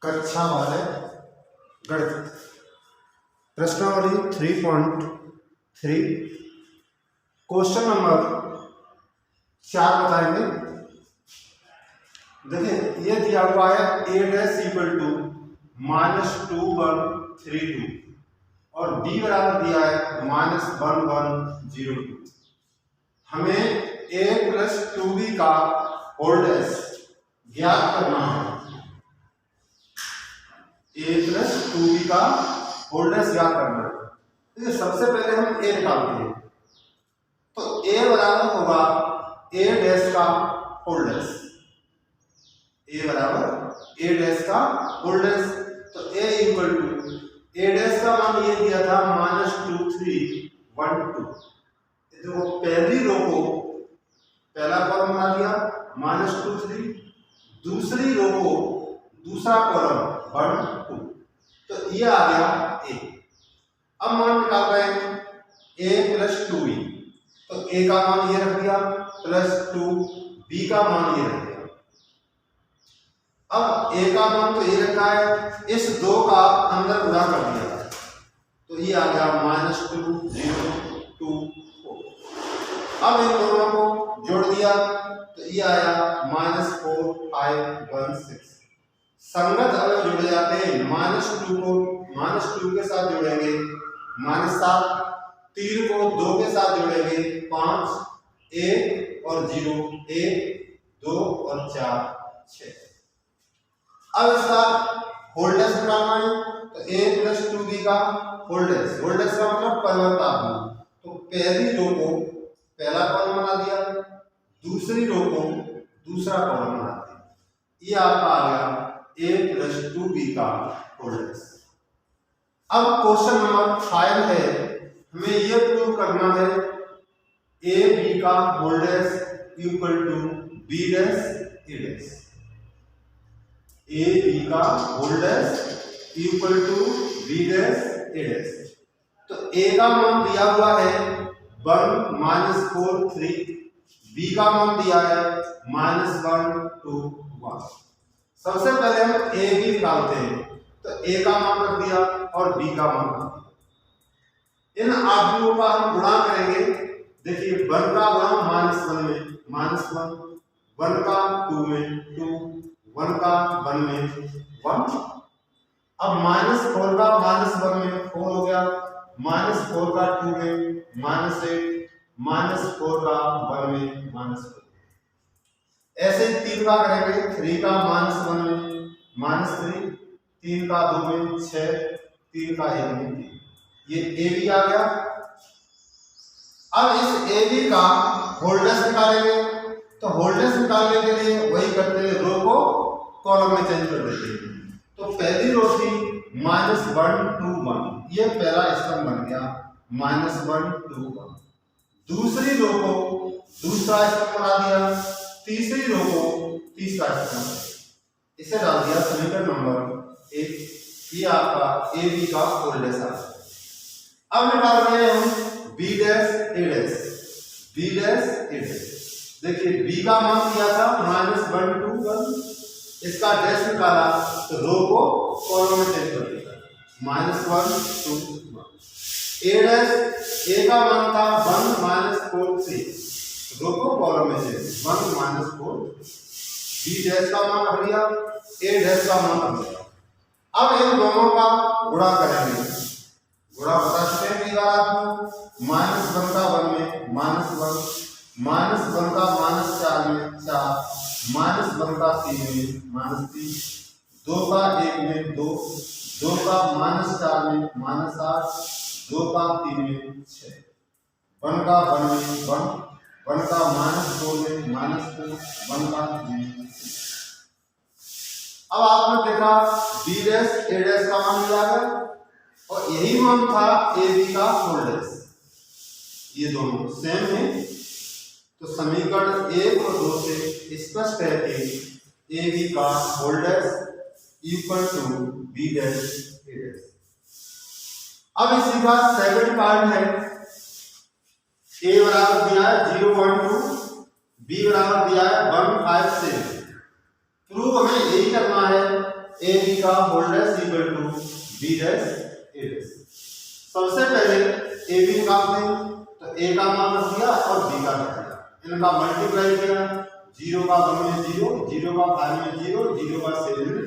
कक्षा वाले गणित प्रश्नावली 3.3 क्वेश्चन नंबर 4 बताएंगे। देखिए ये दिया हुआ है a डैश इक्वल टू -2132 और b बराबर दिया है -1102। हमें a प्लस 2b का होल डैश ज्ञात करना है। a प्लस 2b का होल डैश ज्ञात करना है। देखिए सबसे पहले हम a निकालते हैं, तो a बराबर होगा a डैश का होल डैश। a बराबर a डैश का होल डैश, तो a equal to a dash का मान ये दिया था -2312। देखो पहली रो को पहला कॉलम बना दिया -23, दूसरी रो को दूसरा कॉलम 1 2, तो ये आ गया a। अब मान निकाल रहे हैं a प्लस 2b, तो a का मान ये रख दिया प्लस 2b का मान ये रख दिया। अब a का मान तो ये रखा है, इस 2 का अंदर गुणा कर दिया, तो ये आ गया -2 0 2 4। अब इन दोनों को जोड़ दिया तो ये आया -4 5 1 6। संगत अवयव जुड़ जाते हैं, -2 को -2 के साथ जोड़ेंगे -7, 3 को 2 के साथ जोड़ेंगे 5, 1 और 0 1 2 और 4 6। अब इसका होल डैश निकालना है, तो a प्लस 2b का होल डैश का मतलब परिवर्तात्मक। तो पहली रो को पहला कॉलम बना दिया, दूसरी रो को दूसरा कॉलम बना दिया, ये आपका आ गया a प्लस 2b का होल डैश। अब क्वेश्चन नंबर 5 है, हमें यह प्रूव करना है a b का whole dash equal to b dash a dash. a b का whole dash equal to b dash a dash. तो a का मान दिया हुआ है 1 -4 3, b का मान दिया है -1 2 1। सबसे पहले हम a b निकालते हैं, तो a का मान रख दिया और b का मान रख दिया। इन आदमियों का हम गुणा करेंगे। देखिए 1 का गुणा -1 में -1, 1 का 2 में 2, 1 का 1 में 1। अब -4 का -1 में 4 हो गया, -4 का 2 में -8, -4 का 1 में -4। ऐसे 3 का करेंगे, 3 का -1 में -3, 3 का 2 में 6, 3 का 1 में 3। ये ए बी आ गया। अब इस ए बी का होल डैश निकालेंगे, तो होल डैश निकालने के लिए वही करते हैं, रो को कॉलम में चेंज कर देते हैं। तो पहली रो थी -1 2 1, ये पहला स्तंभ बन गया -1 2 1। दूसरी रो को दूसरा स्तंभ बना दिया, तीसरी रो को तीसरा स्तंभ, इसे डाल दिया समीकरण नंबर 1। ये आपका ए बी का होल डैश आ गया। अब निकाल रहे हैं हम b dash a dash, b dash a dash. देखिए b का मान दिया था -1 2 1, इसका डैश निकाला तो रो को कॉलम में चेंज कर दिया -1 2 1। a डैश a का मान था 1 -4 3, रो को कॉलम में चेंज 1 -4। b डैश का मान रख दिया, a डैश का मान रख दिया। अब इन दोनों का गुणा करेंगे। गुणा बता सकते हैं कई बार आपको, -1 का 1 में -1, -1 का -4 में 4, -1 का 3 में -3, 2 का 1 में 2, 2 का -4 में -8, 2 का 3 में 6, 1 का 1 में 1, 1 का -2 में -2, 1 का 3 में 6। अब आपने देखा b डैश a डैश का मान मिला है, और यही मान था ए बी का होल डैश। ये दोनों सेम है, तो समीकरण 1 और 2 से स्पष्ट है कि ए बी का whole dash equal to B dash A dash. अब इसी का सेकंड पार्ट है, ए बराबर दिया है 0.2, बी बराबर दिया है 157। प्रूव हमें यही करना है ए बी का whole dash equal to B dash A dash. सबसे पहले ए बी निकालते हैं, तो ए का मान रख दिया और बी का रख दिया, इनका मल्टीप्लाई किया, 0 का 1 में 0, 0 का 5 में 0, 0 का 7 में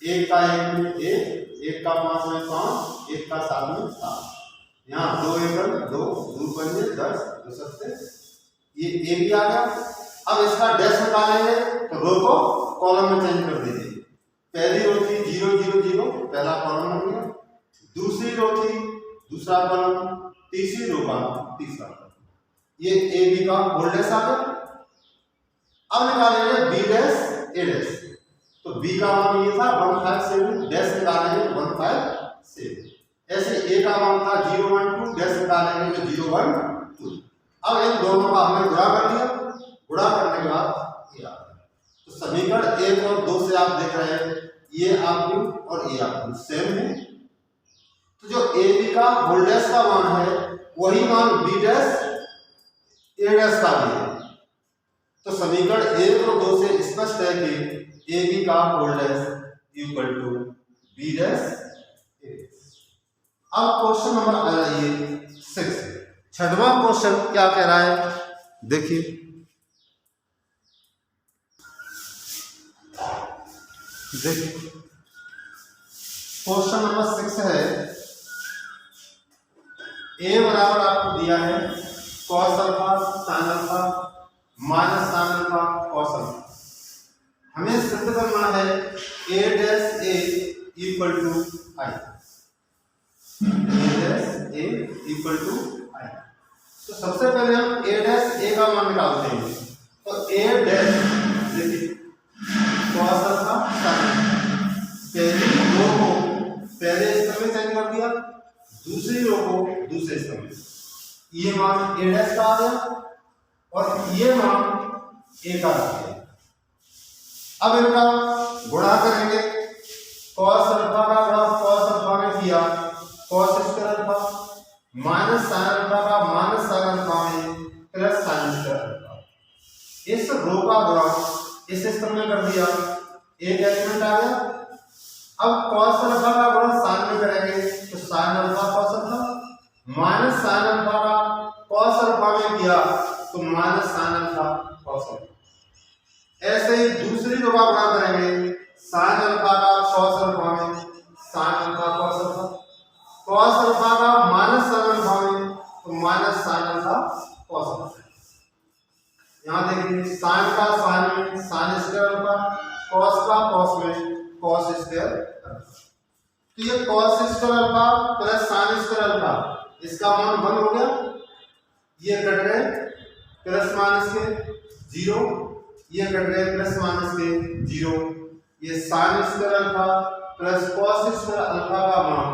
1 का 1 में 1 का 5 में 5, 1 का 7 में 7। यहाँ 2 एकड़ 2 2 पंजे 10 2 सत्ते, ये ए बी आ गया। अब इसका डैश निकालेंगे तो रो को कॉलम में चेंज कर दीजिए। पहली रो थी 0 0 0, पहला कॉलम हो गया, दूसरी रो थी दूसरा कॉलम, तीसरी रो का तीसरा कॉलम, ये ए बी का होल डैश आ गया। अब निकालेंगे बी डैश ए डैश, तो बी का मान ये था 157, डैश निकालेंगे 157। ऐसे ए का मान था 012, डैश निकालेंगे तो 012। अब इन दोनों का हमने गुणा कर दिया, गुणा करने के बाद ये आ गया। तो समीकरण 1 और 2 से आप देख रहे हैं ये आपकी और ये आपकी सेम है। तो जो ए बी का होल डैश का मान है वही मान बी डैश ए डैश का भी है। तो समीकरण 1 और 2 से स्पष्ट है कि ए बी का whole dash equal to B dash A dash. अब क्वेश्चन नंबर आ जाइए 6, छठवां क्वेश्चन क्या कह रहा है देखिए। क्वेश्चन नंबर 6 है, ए बराबर आपको दिया है cos alpha sin alpha minus sin alpha cos alpha. हमें सिद्ध करना है a dash a equal to i, a dash a equal to i। तो सबसे पहले हम a डैश a का मान निकालते हैं। तो a डैश देखिए cos अल्फा sin, पहली रो को पहले स्तर में चेंज कर दिया, दूसरी रो को दूसरे स्तर में, ये मान ए डैश का आ गया और ये मान ए का आ गया। अब इनका गुणा करेंगे, cos अल्फा का गुणा cos अल्फा में किया cos square alpha, minus sin alpha का माइनस sin अल्फा में प्लस sin स्क्वायर अल्फा। इस रो का गुणा इस स्तर में कर दिया, एक एलिमेंट आ गया। अब cos अल्फा का गुणा sin में करेंगे तो sin alpha cos alpha, minus sin alpha का cos अल्फा में किया तो minus sin alpha cos alpha. ऐसे ही दूसरी रो का गुणा करेंगे, sin अल्फा का cos अल्फा में sin alpha cos alpha, cos alpha का माइनस sin अल्फा में तो minus sin alpha cos alpha. यहाँ देखिए sin का sin में sin स्क्वायर अल्फा, cos का cos में cos स्क्वायर अल्फा। तो ये cos square alpha plus sin square alpha, इसका मान 1 हो गया, ये कट गए प्लस माइनस के 0, ये कट गए प्लस माइनस के 0, ये sin square alpha plus cos square alpha का मान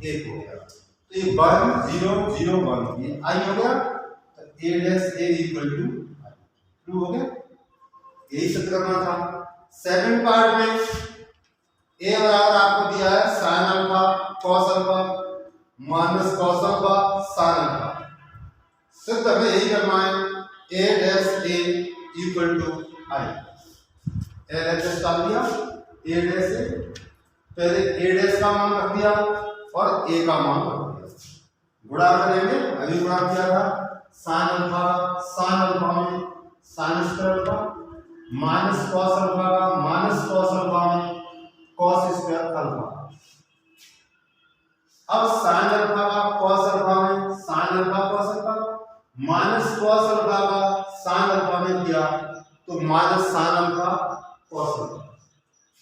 1 हो गया। तो ये 1 0 0 1 ये i हो गया। तो a dash a equal to true हो गया, यही सिद्ध करना था। सेकंड पार्ट में a बराबर आपको दिया है sin alpha cos alpha minus cos alpha sin alpha. सिद्ध हमें यही करना है, a dash a equal to i। LHS डाल दिया, a डैश a, पहले a डैश का मान रख दिया और a का मान रख दिया। गुणा करेंगे, अभी गुणा किया था sin अल्फा में sin square alpha, minus cos alpha का माइनस cos अल्फा में cos स्क्वायर अल्फा। अब sin अल्फा का cos अल्फा में sin alpha cos alpha, minus cos alpha का sin अल्फा में किया तो minus sin alpha cos alpha.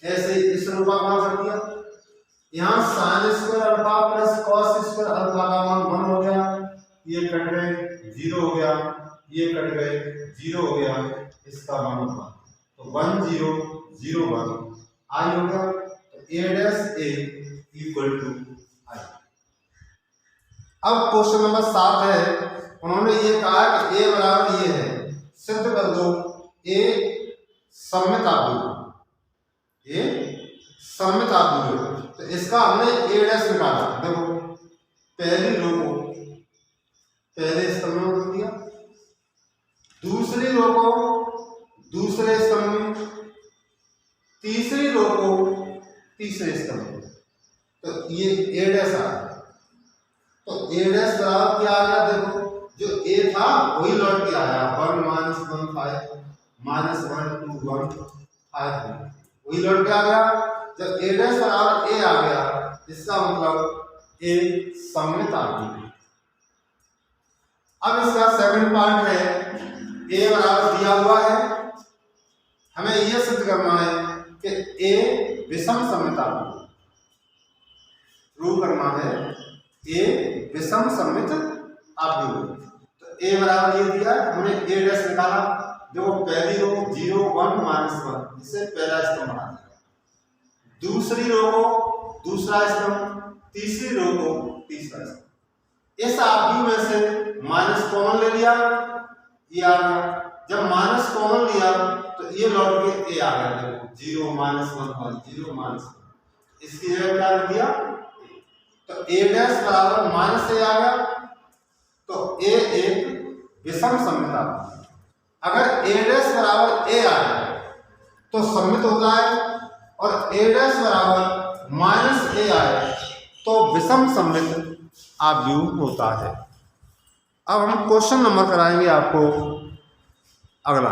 ऐसे इस रो का गुणा कर दिया, यहाँ sin square alpha plus cos square alpha का मान 1 हो गया, ये कट गए 0 हो गया, ये कट गए 0 हो गया, इसका मान 1। तो 1 0 0 1 i हो गया। तो a dash a equal to i। अब क्वेश्चन नंबर 7 है, उन्होंने ये कहा कि a बराबर ये है, सिद्ध कर दो a सममित आव्यूह, a सममित आव्यूह। तो इसका हमने a डैश निकाला, देखो पहली रो को पहले स्तंभ में रख दिया, दूसरी रो को दूसरे स्तंभ में, तीसरी रो को तीसरे स्तंभ में, तो ये ए डैश आ गया। तो ए डैश बराबर क्या आ गया, देखो जो ए था वही लौट के आया, 1 -1 5 -1 2 1 5 वही लौट के आ गया। जब ए डैश बराबर ए आ गया, इसका मतलब ए सममित आव्यूह। अब इसका सेकंड पार्ट है, ए बराबर दिया हुआ है, हमें यह सिद्ध करना है कि ए विषम सममित आव्यूह, प्रूव करना है ए विषम सममित आव्यूह। तो ए बराबर ये दिया, हमने ए डैश निकाला, देखो पहली रो 0 1 -1, इससे पहला स्तंभ बना दिया, दूसरी रो को दूसरा स्तंभ, तीसरी रो को तीसरा स्तंभ। इस आव्यूह में से माइनस कॉमन ले लिया, ये आ गया। जब माइनस कॉमन लिया तो ये लौट के ए आ गया, देखो 0 -1 0 -1, इसकी जगह क्या लिख दिया, तो ए डैश बराबर माइनस ए आ गया। तो ए एक विषम सममित आव्यूह। अगर ए डैश बराबर ए आ गया तो सममित होता है, और ए डैश बराबर माइनस ए आए तो विषम सममित आव्यूह होता है। अब हम क्वेश्चन नंबर कराएंगे आपको अगला।